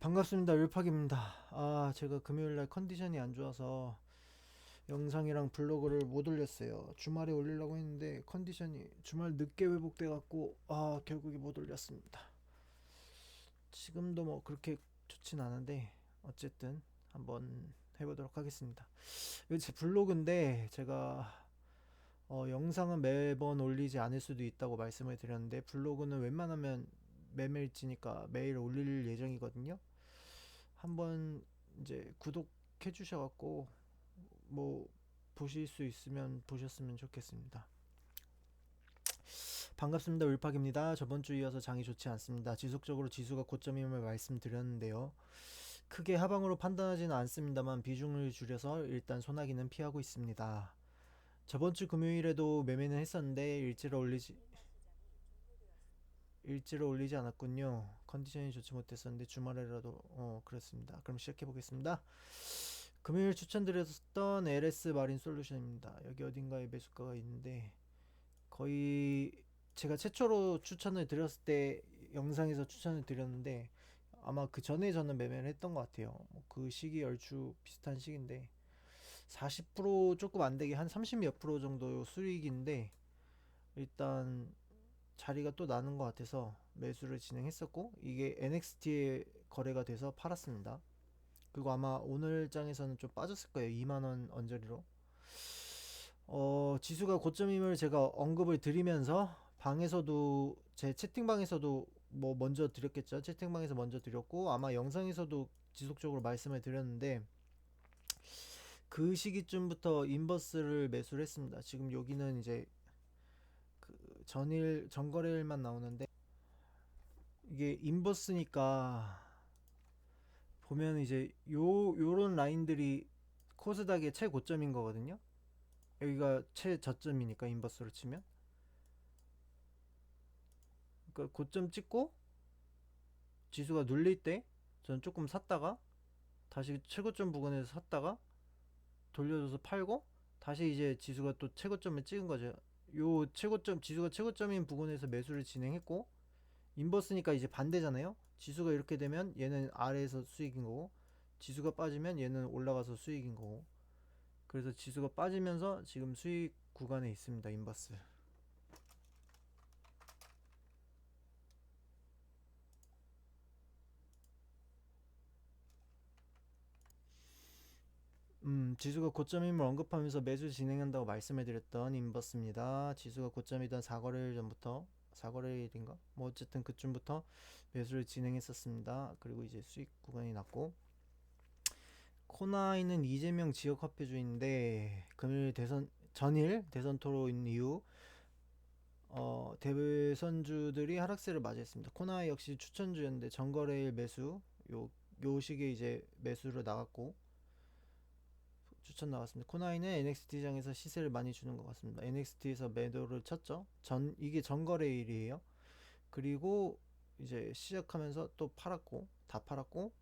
반갑습니다. 율팍입니다. 제가 금요일날 컨디션이 안 좋아서 영상이랑 블로그를 못 올렸어요. 주말에 올리려고 했는데 컨디션이 주말 늦게 회복돼갖고 결국에 못 올렸습니다. 지금도 뭐 그렇게 좋진 않은데 어쨌든 한번 해보도록 하겠습니다. 이거 제 블로그인데 제가 영상은 매번 올리지 않을 수도 있다고 말씀을 드렸는데 블로그는 웬만하면 매일찌니까 매일 올릴 예정이거든요. 한번 이제 구독해 주셔갖고 뭐 보실 수 있으면 보셨으면 좋겠습니다. 반갑습니다. 울팍입니다. 저번 주 이어서 장이 좋지 않습니다. 지속적으로 지수가 고점임을 말씀드렸는데요. 크게 하방으로 판단하지는 않습니다만 비중을 줄여서 일단 소나기는 피하고 있습니다. 저번 주 금요일에도 매매는 했었는데 일지를 올리지 않았군요. 컨디션이 좋지 못했었는데 주말에라도 그렇습니다. 그럼 시작해 보겠습니다. 금요일 추천드렸던 LS 마린 솔루션입니다. 여기 어딘가에 매수가가 있는데 거의 제가 최초로 추천을 드렸을 때 영상에서 추천을 드렸는데 아마 그 전에 저는 매매를 했던 것 같아요. 그 시기 얼추 비슷한 시기인데 40% 조금 안 되게 한 30 몇 프로 정도 수익인데 일단 자리가 또 나는 것 같아서 매수를 진행했었고 이게 NXT에 거래가 돼서 팔았습니다. 그리고 아마 오늘 장에서는 좀 빠졌을 거예요. 2만원 언저리로. 지수가 고점임을 제가 언급을 드리면서 방에서도 제 채팅방에서도 뭐 먼저 드렸겠죠. 채팅방에서 먼저 드렸고 아마 영상에서도 지속적으로 말씀을 드렸는데 그 시기쯤부터 인버스를 매수를 했습니다. 지금 여기는 이제 그 전일 전거래일만 나오는데 이게 인버스니까 보면 이제 요런 라인들이 코스닥의 최고점인 거거든요. 여기가 최저점이니까 인버스로 치면 그러니까 고점 찍고 지수가 눌릴 때 저는 조금 샀다가 다시 최고점 부근에서 샀다가 돌려줘서 팔고 다시 이제 지수가 또 최고점을 찍은 거죠. 요 최고점 지수가 최고점인 부근에서 매수를 진행했고 인버스니까 이제 반대잖아요. 지수가 이렇게 되면 얘는 아래에서 수익인 거고 지수가 빠지면 얘는 올라가서 수익인 거고 그래서 지수가 빠지면서 지금 수익 구간에 있습니다. 인버스. 지수가 고점임을 언급하면서 매수 진행한다고 말씀을 드렸던 인버스입니다. 지수가 고점이던 4거래일 전부터 4거래일인가? 뭐 어쨌든 그쯤부터 매수를 진행했었습니다. 그리고 이제 수익 구간이 났고 코나이는 이재명 지역 화폐주인데 금일 대선 전일 대선 토론 이후 대선주들이 하락세를 맞이했습니다. 코나이 역시 추천주였는데 전거래일 매수 요 시기에 이제 매수로 나갔고 추천 나왔습니다. 코나이는 NXT장에서 시세를 많이 주는 것 같습니다. NXT에서 매도를 쳤죠. 이게 전거래일이에요. 그리고 이제 시작하면서 또 팔았고 다 팔았고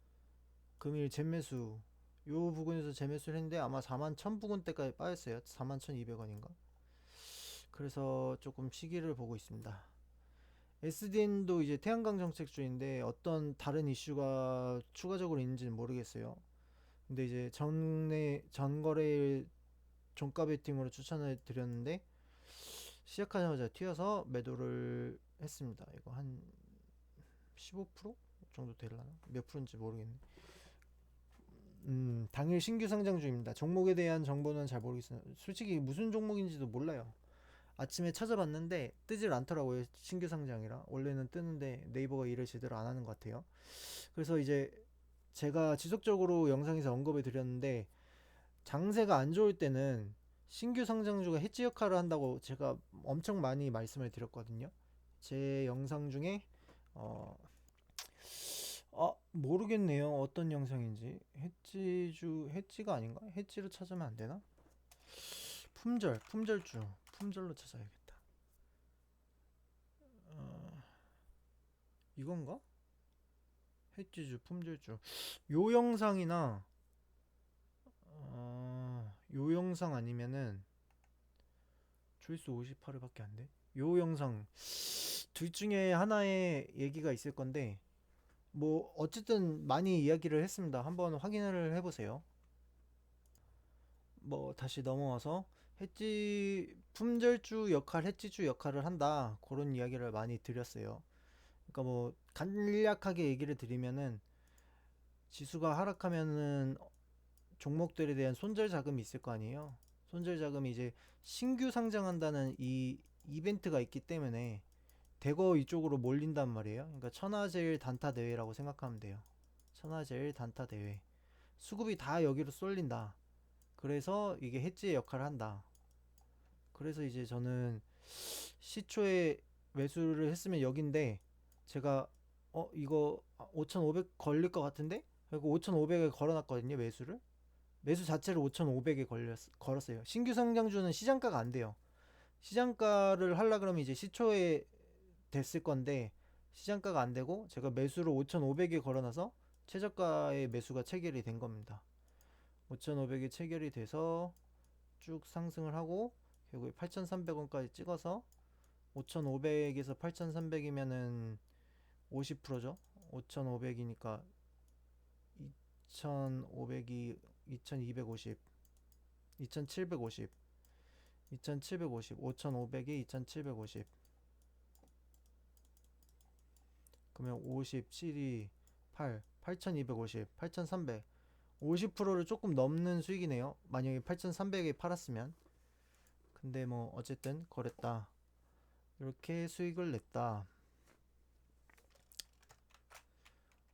금일 재매수 요 부근에서 재매수를 했는데 아마 4만 1천 부근대까지 빠졌어요. 4만 1,200원인가. 그래서 조금 시기를 보고 있습니다. SDN도 이제 태양광 정책주인데 어떤 다른 이슈가 추가적으로 있는지는 모르겠어요. 근데 이제 전거래일 종가 베팅으로 추천을 드렸는데 시작하자마자 튀어서 매도를 했습니다. 이거 한 15% 정도 되려나? 몇 프로인지 모르겠네. 당일 신규 상장 중입니다. 종목에 대한 정보는 잘 모르겠어요. 솔직히 무슨 종목인지도 몰라요. 아침에 찾아봤는데 뜨질 않더라고요. 신규 상장이라. 원래는 뜨는데 네이버가 일을 제대로 안 하는 것 같아요. 그래서 이제 제가 지속적으로 영상에서 언급을 드렸는데 장세가 안 좋을 때는 신규 상장주가 해지 역할을 한다고 제가 엄청 많이 말씀을 드렸거든요. 제 영상 중에 어, 모르겠네요. 어떤 영상인지. 해지가 아닌가? 해지로 찾으면 안 되나? 품절로 찾아야겠다. 이건가? 해지주, 품절주. 요 영상이나 요 영상 아니면은 조회수 58회밖에 안 돼. 요 영상 둘 중에 하나의 얘기가 있을 건데 뭐 어쨌든 많이 이야기를 했습니다. 한번 확인을 해보세요. 뭐 다시 넘어와서 해지 품절주 역할, 해지주 역할을 한다. 그런 이야기를 많이 드렸어요. 그러니까 뭐 간략하게 얘기를 드리면은 지수가 하락하면은 종목들에 대한 손절 자금이 있을 거 아니에요. 손절 자금이 이제 신규 상장한다는 이 이벤트가 있기 때문에 대거 이쪽으로 몰린단 말이에요. 그러니까 천하제일 단타 대회라고 생각하면 돼요. 천하제일 단타 대회. 수급이 다 여기로 쏠린다. 그래서 이게 해지의 역할을 한다. 그래서 이제 저는 시초에 매수를 했으면 여긴데 제가 이거 5,500 걸릴 것 같은데? 그리고 5,500에 걸어놨거든요, 매수를. 매수 자체를 5,500에 걸었어요. 신규 상장주는 시장가가 안 돼요. 시장가를 하려 그러면 이제 시초에 됐을 건데 시장가가 안 되고 제가 매수를 5,500에 걸어놔서 최저가의 매수가 체결이 된 겁니다. 5,500이 체결이 돼서 쭉 상승을 하고 결국에 8,300원까지 찍어서 5,500에서 8,300이면은 50%죠. 5,500이니까 2,500이 2,250, 2,750, 2,750, 5,500에 2,750. 그러면 50, 7이 8, 8,250, 8,300. 50%를 조금 넘는 수익이네요. 만약에 8,300에 팔았으면. 근데 뭐 어쨌든 거랬다. 이렇게 수익을 냈다.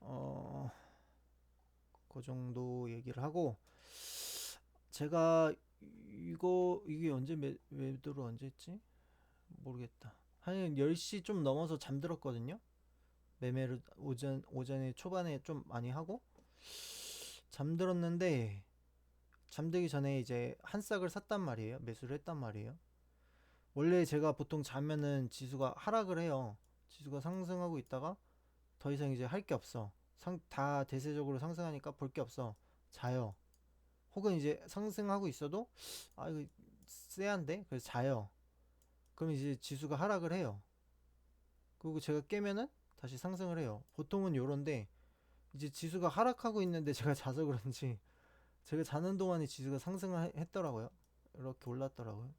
어, 그 정도 얘기를 하고 제가 이게 언제 매도를 언제 했지? 모르겠다. 한 10시 좀 넘어서 잠들었거든요. 매매를 오전에 초반에 좀 많이 하고 잠들었는데 잠들기 전에 이제 한 싹을 샀단 말이에요. 매수를 했단 말이에요. 원래 제가 보통 자면은 지수가 하락을 해요. 지수가 상승하고 있다가 더 이상 이제 할 게 없어. 다 대세적으로 상승하니까 볼 게 없어. 자요. 혹은 이제 상승하고 있어도 아 이거 쎄한데? 그래서 자요. 그럼 이제 지수가 하락을 해요. 그리고 제가 깨면은 다시 상승을 해요. 보통은 요런데 이제 지수가 하락하고 있는데 제가 자서 그런지 제가 자는 동안에 지수가 상승을 했더라고요. 이렇게 올랐더라고요.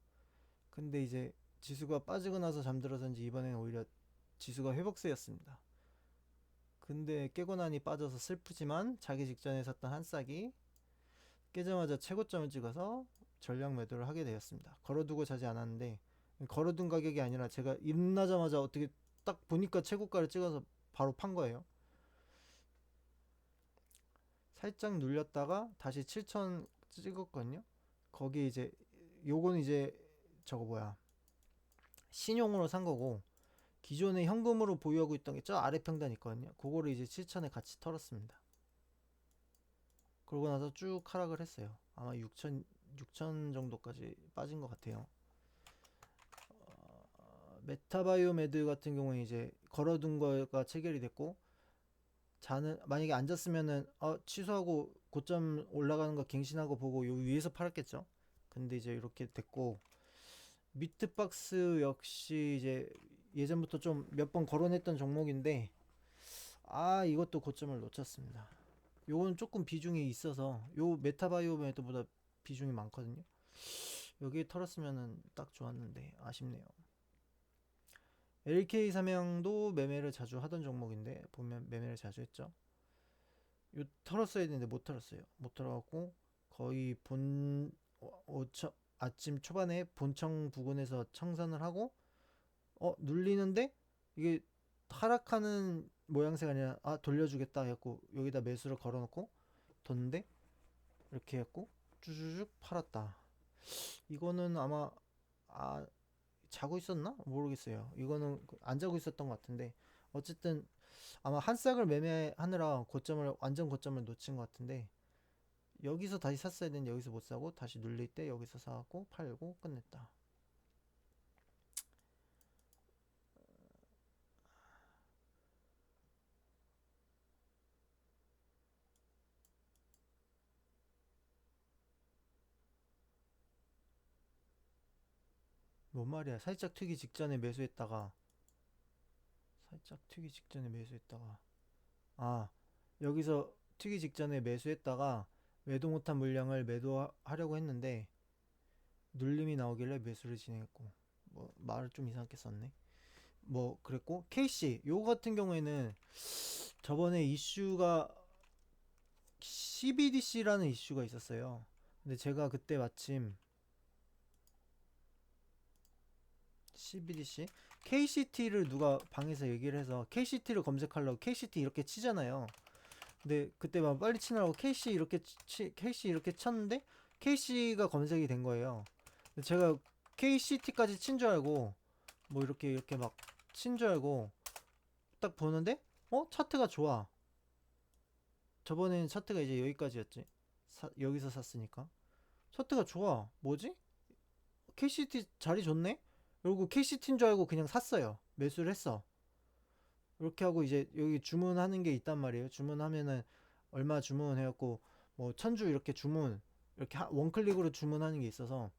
근데 이제 지수가 빠지고 나서 잠들어서인지 이번에는 오히려 지수가 회복세였습니다. 근데 깨고 나니 빠져서 슬프지만 자기 직전에 샀던 한 싹이 깨자마자 최고점을 찍어서 전량 매도를 하게 되었습니다. 걸어두고 자지 않았는데 걸어둔 가격이 아니라 제가 일어나자마자 어떻게 딱 보니까 최고가를 찍어서 바로 판 거예요. 살짝 눌렸다가 다시 7천 찍었거든요. 거기 이제 요거는 이제 저거 뭐야 신용으로 산 거고 기존에 현금으로 보유하고 있던 게 저 아래 평단 있거든요. 그거를 이제 7천에 같이 털었습니다. 그러고 나서 쭉 하락을 했어요. 아마 6천 정도까지 빠진 것 같아요. 메타바이오메드 같은 경우에 이제 걸어둔 거가 체결이 됐고 자는 만약에 앉았으면은 취소하고 고점 올라가는 거 갱신하고 보고 요 위에서 팔았겠죠. 근데 이제 이렇게 됐고 미트박스 역시 이제 예전부터 좀 몇 번 거론했던 종목인데 이것도 고점을 놓쳤습니다. 요건 조금 비중이 있어서 요 메타바이오메드보다 비중이 많거든요. 여기 털었으면은 딱 좋았는데 아쉽네요. LK 삼양도 매매를 자주 하던 종목인데 보면 매매를 자주 했죠. 요 털었어야 되는데 못 털었어요. 못 털어갖고 거의 아침 초반에 본청 부근에서 청산을 하고 눌리는데 이게 하락하는 모양새가 아니라 돌려주겠다 해갖고 여기다 매수를 걸어놓고 뒀는데 이렇게 해갖고 쭈쭈쭉 팔았다. 이거는 아마 아 자고 있었나? 모르겠어요. 이거는 안 자고 있었던 것 같은데 어쨌든 아마 한 싹을 매매하느라 완전 고점을 놓친 것 같은데 여기서 다시 샀어야 되는데 여기서 못 사고 다시 눌릴 때 여기서 사고 팔고 끝냈다. 뭔 말이야? 살짝 튀기 직전에 매수했다가 아, 여기서 튀기 직전에 매수했다가 매도 못한 물량을 매도하려고 했는데 눌림이 나오길래 매수를 진행했고, 뭐 말을 좀 이상하게 썼네. 뭐 그랬고, KC 요거 같은 경우에는 저번에 이슈가 CBDC라는 이슈가 있었어요. 근데 제가 그때 마침 CBDC KCT를 누가 방에서 얘기를 해서 KCT를 검색하려고 KCT 이렇게 치잖아요. 근데 그때 막 빨리 치느라고 KC 이렇게 쳤는데 KC가 검색이 된 거예요. 근데 제가 KCT까지 친 줄 알고 뭐 이렇게 막 친 줄 알고 딱 보는데 차트가 좋아. 저번에는 차트가 이제 여기까지였지. 여기서 샀으니까 차트가 좋아. 뭐지? KCT 자리 좋네? 그리고 KCT인 줄 알고 그냥 샀어요. 매수를 했어. 이렇게 하고 이제 여기 주문하는 게 있단 말이에요. 주문하면은 얼마 주문해갖고 뭐 1000주 이렇게 주문 이렇게 원클릭으로 주문하는 게 있어서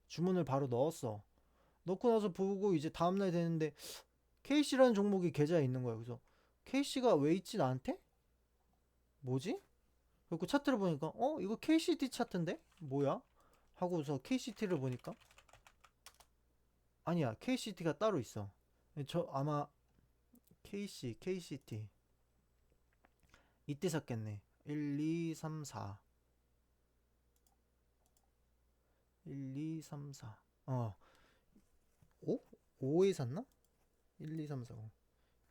주문을 바로 넣었어. 넣고 나서 보고 이제 다음날 되는데 KC라는 종목이 계좌에 있는 거야. 그래서 KC가 왜 있지 나한테? 뭐지? 그리고 차트를 보니까 이거 KCT 차트인데? 뭐야? 하고서 KCT를 보니까 아니야, KCT가 따로 있어. 저 아마 KCT 이때 샀겠네. 1, 2, 3, 4 1, 2, 3, 4 5? 5에 샀나? 1, 2, 3, 4, 5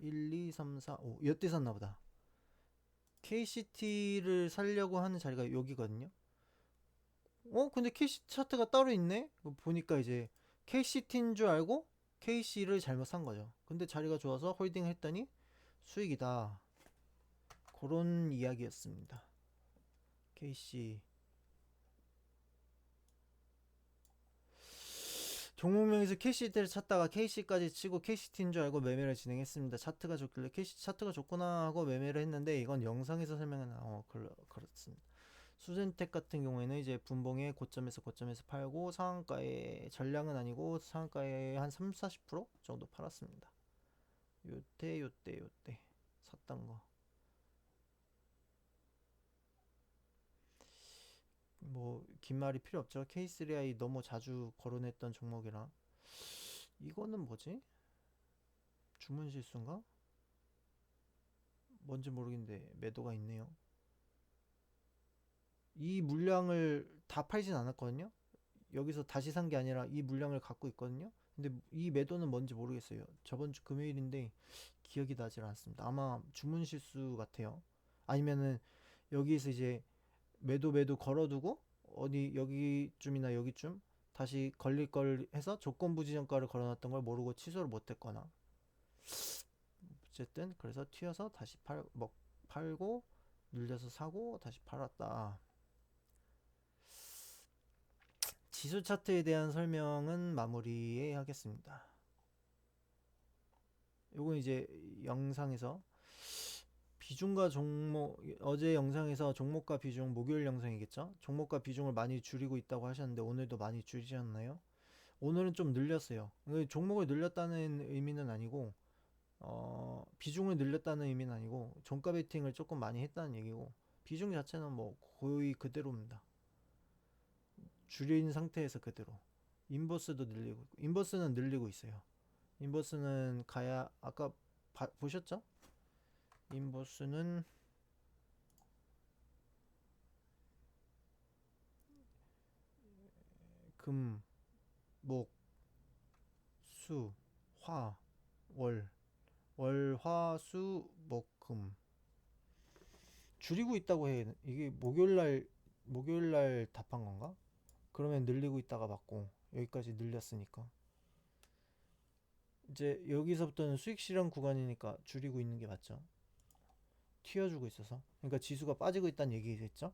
1, 2, 3, 4, 5 이때 샀나 보다. KCT를 살려고 하는 자리가 여기거든요. 근데 KC 차트가 따로 있네? 보니까 이제 KCT인 줄 알고 KC를 잘못 산 거죠. 근데 자리가 좋아서 홀딩 했더니 수익이다. 그런 이야기였습니다. KC 종목명에서 KCT를 찾다가 KC까지 치고 KCT인 줄 알고 매매를 진행했습니다. 차트가 좋길래 KC 차트가 좋구나 하고 매매를 했는데 이건 영상에서 설명은 그렇습니다. 수젠텍 같은 경우에는 이제 분봉의 고점에서 팔고 상한가에 전량은 아니고 상한가에 한 3, 40% 정도 팔았습니다. 요때 샀던 거. 뭐 긴 말이 필요 없죠. K3I 너무 자주 거론했던 종목이라. 이거는 뭐지? 주문 실수인가? 뭔지 모르겠는데 매도가 있네요. 이 물량을 다 팔진 않았거든요. 여기서 다시 산 게 아니라 이 물량을 갖고 있거든요. 근데 이 매도는 뭔지 모르겠어요. 저번 주 금요일인데 기억이 나질 않습니다. 아마 주문 실수 같아요. 아니면은 여기에서 이제 매도 걸어두고 어디 여기쯤이나 여기쯤 다시 걸릴 걸 해서 조건부 지정가를 걸어놨던 걸 모르고 취소를 못했거나 어쨌든 그래서 튀어서 다시 팔고 눌려서 사고 다시 팔았다. 지수 차트에 대한 설명은 마무리해 하겠습니다. 요건 이제 영상에서 비중과 종목 어제 영상에서 종목과 비중 목요일 영상이겠죠? 종목과 비중을 많이 줄이고 있다고 하셨는데 오늘도 많이 줄이셨나요? 오늘은 좀 늘렸어요. 종목을 늘렸다는 의미는 아니고 비중을 늘렸다는 의미는 아니고 종가 베팅을 조금 많이 했다는 얘기고 비중 자체는 뭐 거의 그대로입니다. 줄인 상태에서 그대로. 인버스도 늘리고 인버스는 늘리고 있어요. 인버스는 가야 아까 보셨죠? 인버스는 금, 목, 수, 화, 월, 화, 수, 목, 금 줄이고 있다고 해. 이게 목요일날 답한 건가? 그러면 늘리고 있다가 맞고 여기까지 늘렸으니까 이제 여기서부터는 수익 실현 구간이니까 줄이고 있는 게 맞죠. 튀어주고 있어서 그러니까 지수가 빠지고 있다는 얘기겠죠.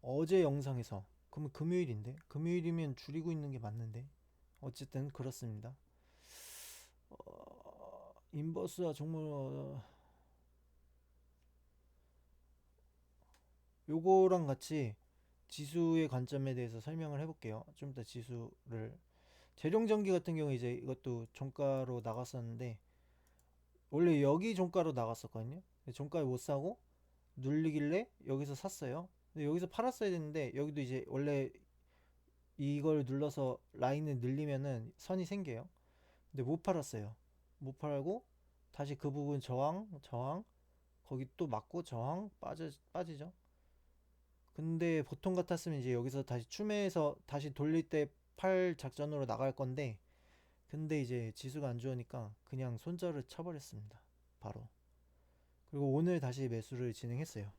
어제 영상에서 그러면 금요일인데 금요일이면 줄이고 있는 게 맞는데 어쨌든 그렇습니다. 인버스와 종목 요거랑 같이 지수의 관점에 대해서 설명을 해볼게요. 좀 더 지수를 재룡전기 같은 경우 이제 이것도 종가로 나갔었는데 원래 여기 종가로 나갔었거든요. 근데 종가에 못 사고 눌리길래 여기서 샀어요. 근데 여기서 팔았어야 됐는데 여기도 이제 원래 이걸 눌러서 라인을 늘리면은 선이 생겨요. 근데 못 팔았어요. 못 팔고 다시 그 부분 저항 거기 또 맞고 저항 빠지죠. 근데 보통 같았으면 이제 여기서 다시 추매해서 다시 돌릴 때 팔 작전으로 나갈 건데 근데 이제 지수가 안 좋으니까 그냥 손절을 쳐버렸습니다. 바로. 그리고 오늘 다시 매수를 진행했어요.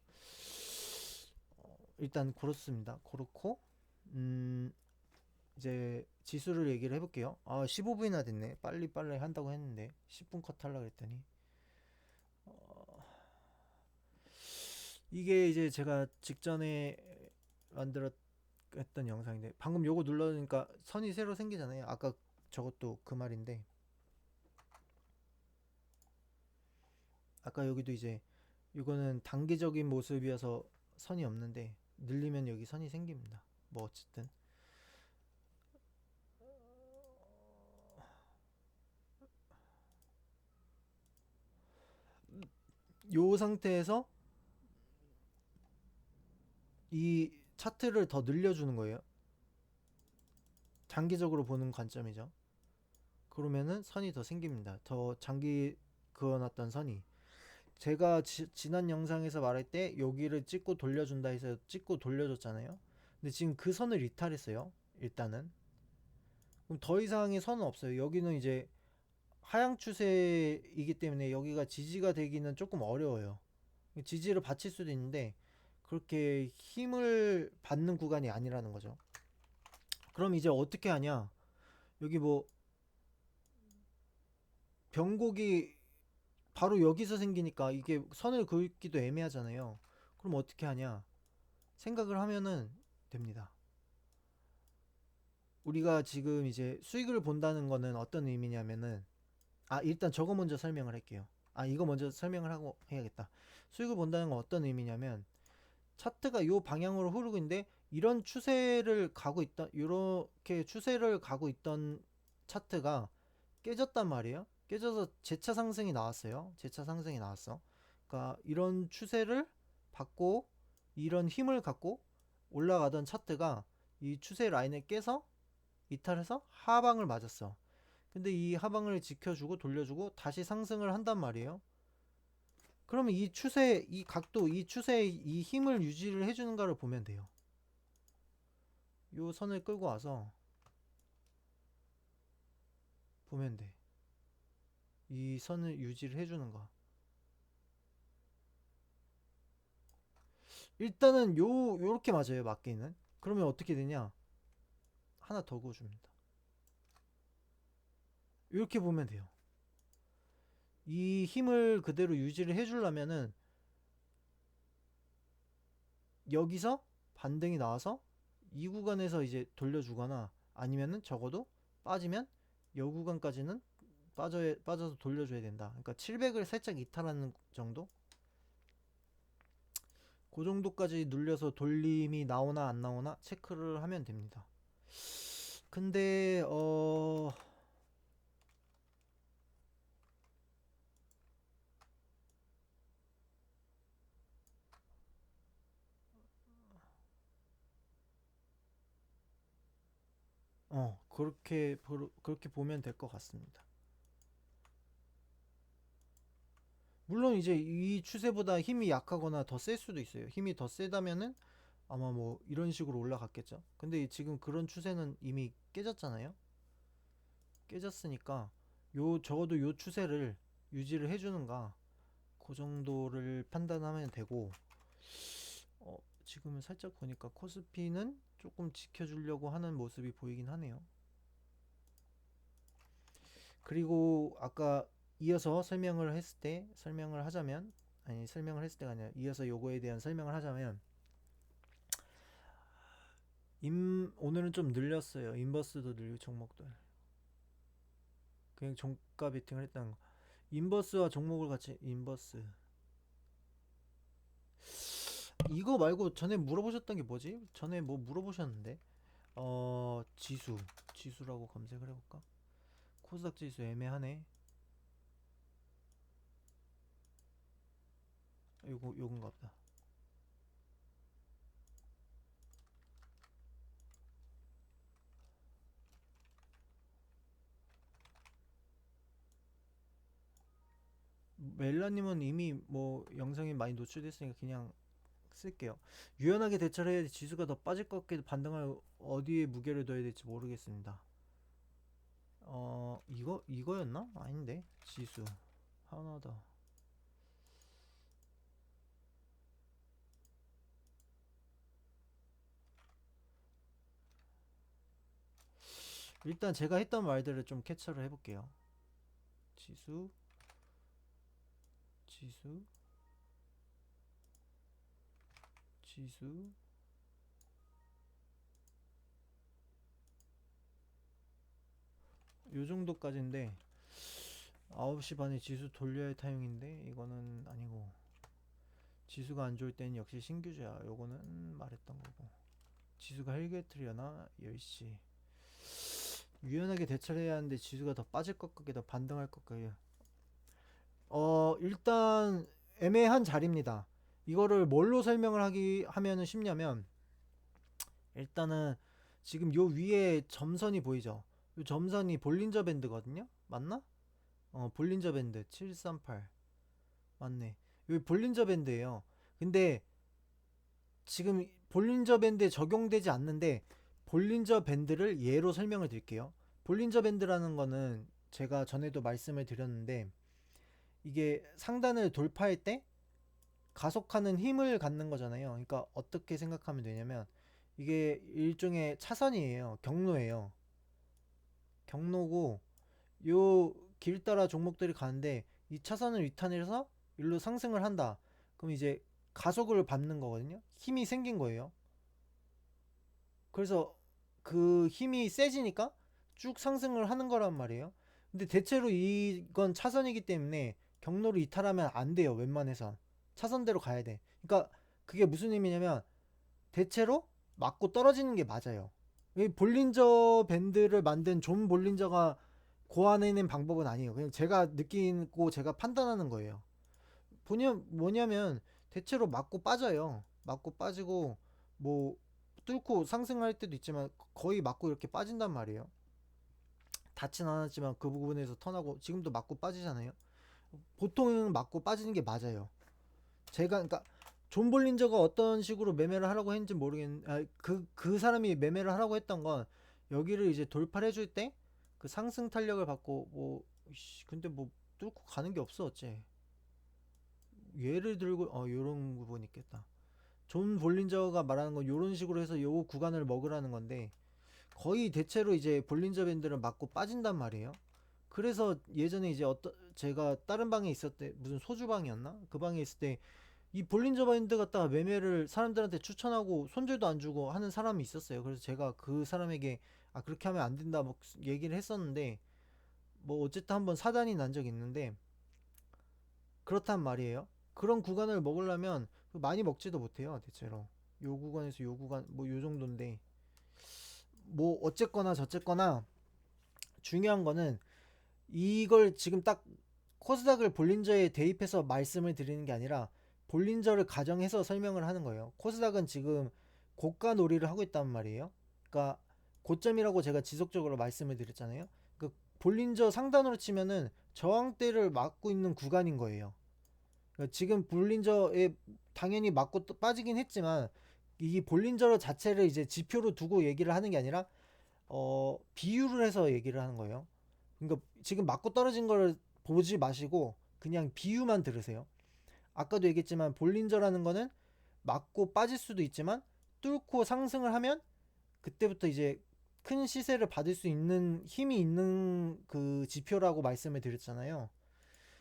일단 그렇습니다. 그렇고 음 이제 지수를 얘기를 해볼게요. 아 15분이나 됐네. 빨리 한다고 했는데 10분 컷 하려고 했더니 이게 이제 제가 직전에 만들었던 영상인데 방금 요거 눌러니까 선이 새로 생기잖아요. 아까 저것도 그 말인데 아까 여기도 이제 이거는 단기적인 모습이어서 선이 없는데 늘리면 여기 선이 생깁니다. 뭐 어쨌든 요 상태에서 이 차트를 더 늘려주는 거예요. 장기적으로 보는 관점이죠. 그러면은 선이 더 생깁니다. 더 장기 그어놨던 선이. 제가 지난 영상에서 말할 때 여기를 찍고 돌려준다 해서 찍고 돌려줬잖아요. 근데 지금 그 선을 이탈했어요. 일단은. 그럼 더 이상의 선은 없어요. 여기는 이제 하향 추세이기 때문에 여기가 지지가 되기는 조금 어려워요. 지지를 받칠 수도 있는데 그렇게 힘을 받는 구간이 아니라는 거죠. 그럼 이제 어떻게 하냐? 여기 뭐 변곡이 바로 여기서 생기니까 이게 선을 그을기도 애매하잖아요. 그럼 어떻게 하냐? 생각을 하면은 됩니다. 우리가 지금 이제 수익을 본다는 거는 어떤 의미냐면은 일단 저거 먼저 설명을 할게요. 이거 먼저 설명을 하고 해야겠다. 수익을 본다는 건 어떤 의미냐면 차트가 요 방향으로 흐르고 있는데 이런 추세를 가고 있다. 이렇게 추세를 가고 있던 차트가 깨졌단 말이에요. 깨져서 재차 상승이 나왔어요. 재차 상승이 나왔어. 그러니까 이런 추세를 받고 이런 힘을 갖고 올라가던 차트가 이 추세 라인을 깨서 이탈해서 하방을 맞았어. 근데 이 하방을 지켜주고 돌려주고 다시 상승을 한단 말이에요. 그러면 이 추세, 이 각도, 이 추세, 이 힘을 유지를 해주는가를 보면 돼요. 요 선을 끌고 와서 보면 돼. 이 선을 유지를 해주는 거. 일단은 요렇게 맞아요, 맞기는. 그러면 어떻게 되냐? 하나 더 그어줍니다. 이렇게 보면 돼요. 이 힘을 그대로 유지를 해주려면은 여기서 반등이 나와서 이 구간에서 이제 돌려주거나 아니면은 적어도 빠지면 요 구간까지는 빠져서 돌려줘야 된다. 그러니까 700을 살짝 이탈하는 정도? 그 정도까지 눌려서 돌림이 나오나 안 나오나 체크를 하면 됩니다. 근데 그렇게 보면 될 것 같습니다. 물론 이제 이 추세보다 힘이 약하거나 더 셀 수도 있어요. 힘이 더 세다면은 아마 뭐 이런 식으로 올라갔겠죠. 근데 지금 그런 추세는 이미 깨졌잖아요. 깨졌으니까 적어도 요 추세를 유지를 해주는가 그 정도를 판단하면 되고 지금은 살짝 보니까 코스피는 조금 지켜주려고 하는 모습이 보이긴 하네요. 그리고 아까 이어서 설명을 하자면 아니 설명을 했을 때가 아니라 이어서 요거에 대한 설명을 하자면 오늘은 좀 늘렸어요. 인버스도 늘리고 종목들 그냥 종가 베팅을 했다는 거. 인버스와 종목을 같이 인버스 이거 말고 전에 물어보셨던 게 뭐지? 전에 뭐 물어보셨는데 지수라고 검색을 해볼까? 코스닥 지수 애매하네. 요건가 보다. 멜라님은 이미 뭐 영상이 많이 노출됐으니까 그냥 쓸게요. 유연하게 대처를 해야지 지수가 더 빠질 것 같게 반등할 어디에 무게를 둬야 될지 모르겠습니다. 이거였나? 아닌데. 지수. 하나 더. 일단 제가 했던 말들을 좀 캡처를 해볼게요. 지수, 지수, 지수. 요 정도까지인데 9시 반에 지수 돌려야 할 타이밍인데 이거는 아니고, 지수가 안 좋을 때는 역시 신규주야. 요거는 말했던 거고. 지수가 헬게트려나 10시. 유연하게 대처를 해야 하는데 지수가 더 빠질 것 같게 더 반등할 것 같게. 일단 애매한 자리입니다. 이거를 뭘로 설명을 하면은 쉽냐면, 일단은 지금 요 위에 점선이 보이죠? 요 점선이 볼린저 밴드거든요? 맞나? 볼린저 밴드 738 맞네. 여기 볼린저 밴드예요. 근데 지금 볼린저 밴드에 적용되지 않는데, 볼린저 밴드를 예로 설명을 드릴게요. 볼린저 밴드라는 거는 제가 전에도 말씀을 드렸는데, 이게 상단을 돌파할 때 가속하는 힘을 갖는 거잖아요. 그러니까 어떻게 생각하면 되냐면, 이게 일종의 차선이에요. 경로예요. 경로고, 요 길 따라 종목들이 가는데 이 차선을 이탈해서 일로 상승을 한다. 그럼 이제 가속을 받는 거거든요. 힘이 생긴 거예요. 그래서 그 힘이 세지니까 쭉 상승을 하는 거란 말이에요. 근데 대체로 이건 차선이기 때문에 경로를 이탈하면 안 돼요. 웬만해선 차선대로 가야 돼. 그러니까 그게 무슨 의미냐면, 대체로 맞고 떨어지는 게 맞아요. 이 볼린저 밴드를 만든 존 볼린저가 고안해낸 방법은 아니에요. 그냥 제가 느끼고 제가 판단하는 거예요. 뭐냐면 대체로 맞고 빠져요. 맞고 빠지고 뭐 뚫고 상승할 때도 있지만 거의 맞고 이렇게 빠진단 말이에요. 닿진 않았지만 그 부분에서 턴하고, 지금도 맞고 빠지잖아요. 보통은 맞고 빠지는 게 맞아요. 제가 그러니까 존 볼린저가 어떤 식으로 매매를 하라고 했는지 모르겠는데, 그 사람이 매매를 하라고 했던 건 여기를 이제 돌파를 해줄 때 그 상승 탄력을 받고, 뭐 근데 뭐 뚫고 가는 게 없어 어째. 예를 들고 요런 부분이 있겠다. 존 볼린저가 말하는 건 요런 식으로 해서 요 구간을 먹으라는 건데, 거의 대체로 이제 볼린저 밴드를 맞고 빠진단 말이에요. 그래서 예전에 이제 제가 다른 방에 있을 때, 무슨 소주방이었나? 그 방에 있을 때 이 볼린저 밴드 갖다가 매매를 사람들한테 추천하고 손절도 안 주고 하는 사람이 있었어요. 그래서 제가 그 사람에게 그렇게 하면 안 된다 뭐 얘기를 했었는데, 뭐 어쨌든 한번 사단이 난 적이 있는데, 그렇단 말이에요. 그런 구간을 먹으려면 많이 먹지도 못해요. 대체로 요 구간에서 요 구간 뭐 요 정도인데, 뭐 어쨌거나 저쨌거나 중요한 거는, 이걸 지금 딱 코스닥을 볼린저에 대입해서 말씀을 드리는 게 아니라 볼린저를 가정해서 설명을 하는 거예요. 코스닥은 지금 고가 놀이를 하고 있단 말이에요. 그러니까 고점이라고 제가 지속적으로 말씀을 드렸잖아요. 그 볼린저 상단으로 치면은 저항대를 막고 있는 구간인 거예요. 그러니까 지금 볼린저에 당연히 맞고 또 빠지긴 했지만, 이 볼린저 자체를 이제 지표로 두고 얘기를 하는 게 아니라 비유를 해서 얘기를 하는 거예요. 그러니까 지금 맞고 떨어진 걸 보지 마시고 그냥 비유만 들으세요. 아까도 얘기했지만 볼린저라는 거는 맞고 빠질 수도 있지만 뚫고 상승을 하면 그때부터 이제 큰 시세를 받을 수 있는 힘이 있는 그 지표라고 말씀을 드렸잖아요.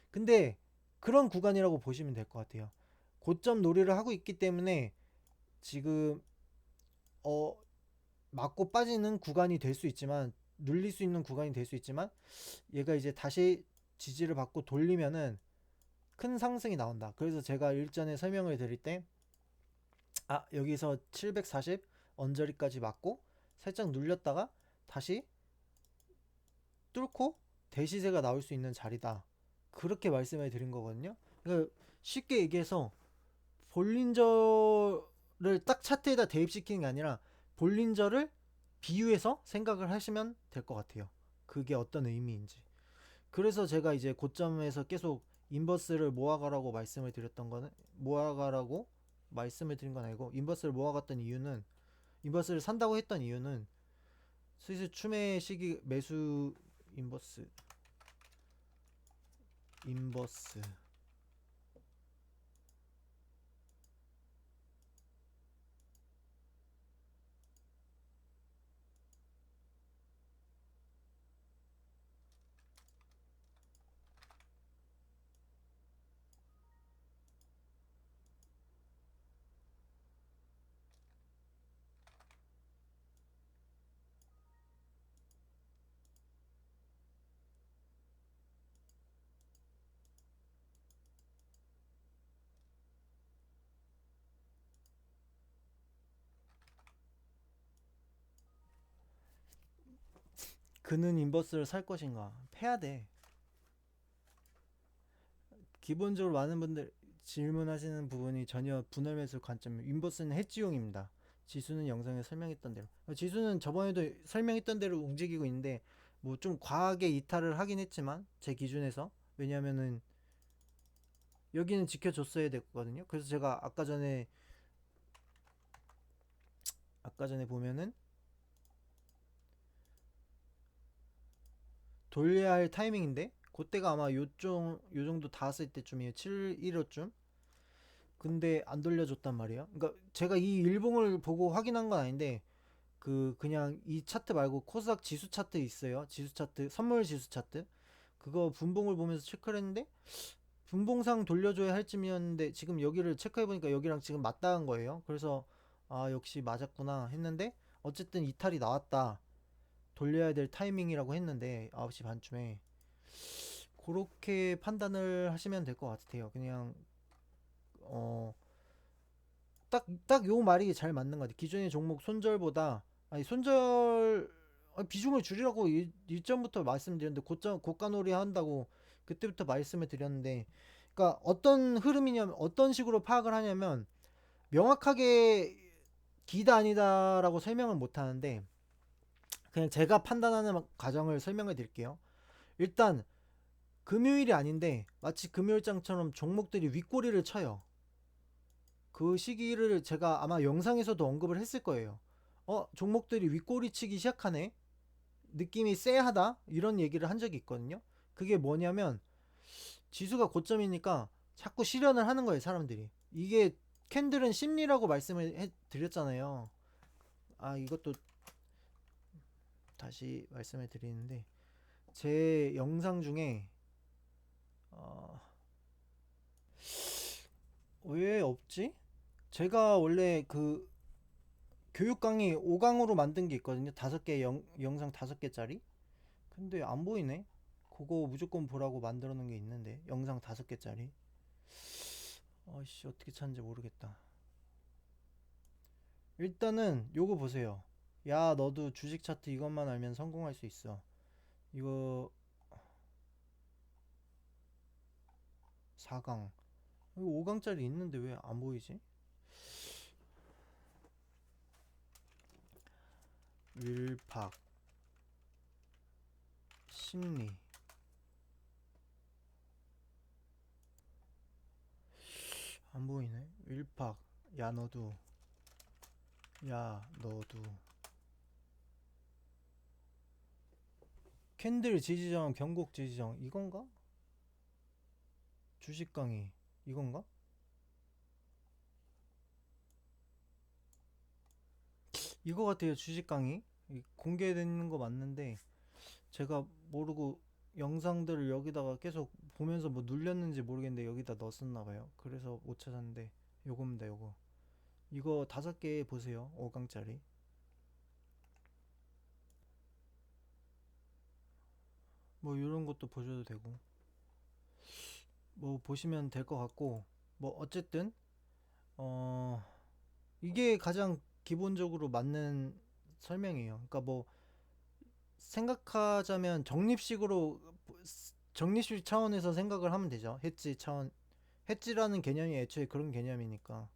근데 그런 구간이라고 보시면 될 것 같아요. 고점 놀이를 하고 있기 때문에 지금 어 맞고 빠지는 구간이 될 수 있지만, 눌릴 수 있는 구간이 될 수 있지만, 얘가 이제 다시 지지를 받고 돌리면은 큰 상승이 나온다. 그래서 제가 일전에 설명을 드릴 때, 여기서 740 언저리까지 맞고 살짝 눌렸다가 다시 뚫고 대시세가 나올 수 있는 자리다. 그렇게 말씀을 드린 거거든요. 그러니까 쉽게 얘기해서 볼린저를 딱 차트에다 대입시키는 게 아니라 볼린저를 비유해서 생각을 하시면 될 것 같아요. 그게 어떤 의미인지. 그래서 제가 이제 고점에서 계속 인버스를 모아가라고 말씀을 드렸던 거는, 모아가라고 말씀을 드린 건 아니고, 인버스를 모아갔던 이유는, 인버스를 산다고 했던 이유는 슬슬 춤의 시기, 매수 인버스, 인버스. 그는 인버스를 살 것인가? 패야 돼. 기본적으로 많은 분들 질문하시는 부분이 전혀 분할 매수 관점. 인버스는 해지용입니다. 지수는 영상에 설명했던 대로. 지수는 저번에도 설명했던 대로 움직이고 있는데 뭐 좀 과하게 이탈을 하긴 했지만 제 기준에서, 왜냐면은 여기는 지켜줬어야 됐거든요. 그래서 제가 아까 전에 보면은 돌려야 할 타이밍인데 그때가 아마 요 정도 닿았을 때쯤이에요. 7, 1호쯤. 근데 안 돌려줬단 말이에요. 그러니까 제가 이 일봉을 보고 확인한 건 아닌데 그냥 이 차트 말고 코스닥 지수 차트 있어요. 지수 차트, 선물 지수 차트. 그거 분봉을 보면서 체크를 했는데 분봉상 돌려줘야 할 쯤이었는데 지금 여기를 체크해 보니까 여기랑 지금 맞닿은 거예요. 그래서 아, 역시 맞았구나 했는데 어쨌든 이탈이 나왔다. 돌려야 될 타이밍이라고 했는데 9시 반쯤에 그렇게 판단을 하시면 될 것 같아요. 그냥 어 딱 요 말이 잘 맞는 것 같아요. 기존의 종목 손절보다, 아니 손절, 비중을 줄이라고 일전부터 말씀드렸는데, 고가놀이 한다고 그때부터 말씀을 드렸는데, 그러니까 어떤 흐름이냐면, 어떤 식으로 파악을 하냐면 명확하게 기다 아니다라고 설명을 못 하는데 그냥 제가 판단하는 과정을 설명해 드릴게요. 일단 금요일이 아닌데 마치 금요일장처럼 종목들이 윗꼬리를 쳐요. 그 시기를 제가 아마 영상에서도 언급을 했을 거예요. 종목들이 윗꼬리 치기 시작하네? 느낌이 쎄하다? 이런 얘기를 한 적이 있거든요. 그게 뭐냐면, 지수가 고점이니까 자꾸 실현을 하는 거예요, 사람들이. 이게 캔들은 심리라고 말씀을 드렸잖아요. 이것도 다시 말씀을 드리는데, 제 영상 중에, 어, 왜 없지? 제가 원래 교육 강의 5강으로 만든 게 있거든요. 5개 영상 5개짜리. 근데 안 보이네. 그거 무조건 보라고 만들어 놓은 게 있는데 영상 5개짜리. 어떻게 찾는지 모르겠다. 일단은 요거 보세요. 야, 너도 주식 차트 이것만 알면 성공할 수 있어. 이거 4강. 이거 5강짜리 있는데 왜 안 보이지? 윌팍 심리. 안 보이네. 윌팍. 야, 너도. 야, 너도. 캔들 지지정, 변곡 지지정. 이건가? 주식 강의. 이건가? 이거 같아요. 주식 강의. 공개되는 거 맞는데 제가 모르고 영상들을 여기다가 계속 보면서 뭐 눌렸는지 모르겠는데 여기다 넣었었나 봐요. 그래서 못 찾았는데 요겁니다. 요거. 이거 5개 보세요. 5강짜리. 뭐 이런 것도 보셔도 되고 뭐 보시면 될 것 같고, 뭐 어쨌든 어 이게 가장 기본적으로 맞는 설명이에요. 그러니까 뭐 생각하자면 적립식 차원에서 생각을 하면 되죠. 해지라는 개념이 애초에 그런 개념이니까.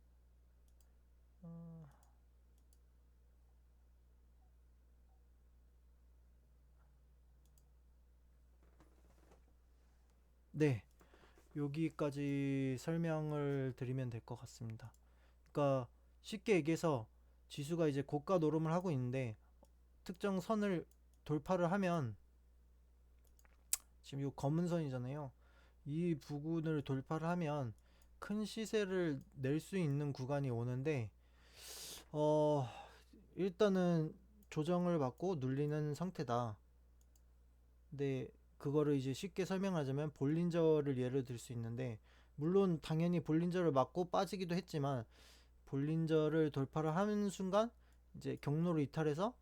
어, 네, 여기까지 설명을 드리면 될 것 같습니다. 그러니까 쉽게 얘기해서 지수가 이제 고가 노름을 하고 있는데 특정 선을 돌파를 하면, 지금 이 검은 선이잖아요. 이 부분을 돌파를 하면 큰 시세를 낼 수 있는 구간이 오는데, 어, 일단은 조정을 받고 눌리는 상태다. 근데 그거를 이제 쉽게 설명하자면 볼린저를 예를 들 수 있는데, 물론 당연히 볼린저를 맞고 빠지기도 했지만 볼린저를 돌파를 하는 순간 이제 경로를 이탈해서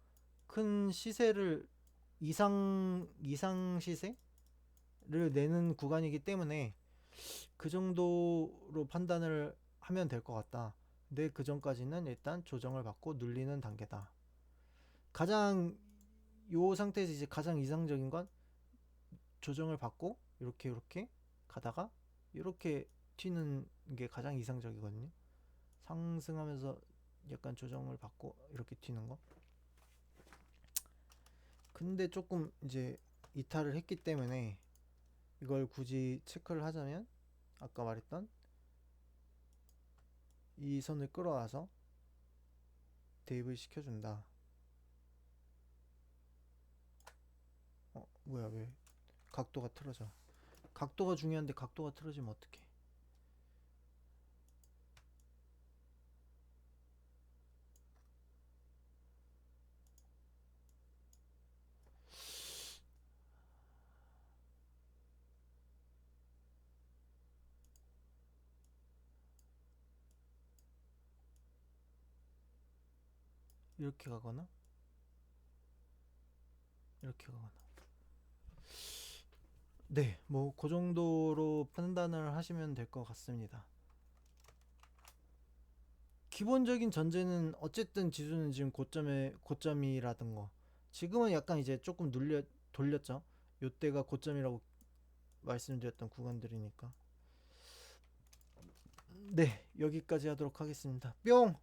큰 시세를, 이상 시세를 내는 구간이기 때문에 그 정도로 판단을 하면 될 것 같다. 근데 그 전까지는 일단 조정을 받고 눌리는 단계다. 가장 요 상태에서 이제 가장 이상적인 건 조정을 받고 이렇게 가다가 이렇게 튀는 게 가장 이상적이거든요. 상승하면서 약간 조정을 받고 이렇게 튀는 거. 근데 조금 이제 이탈을 했기 때문에 이걸 굳이 체크를 하자면 아까 말했던 이 선을 끌어와서 대입을 시켜준다. 뭐야, 왜 각도가 틀어져. 각도가 중요한데 각도가 틀어지면 어떡해. 이렇게 가거나 이렇게 가거나. 네, 뭐 그 정도로 판단을 하시면 될 것 같습니다. 기본적인 전제는 어쨌든 지수는 지금 고점이라든 거. 지금은 약간 이제 조금 돌렸죠. 요때가 고점이라고 말씀드렸던 구간들이니까. 네, 여기까지 하도록 하겠습니다. 뿅!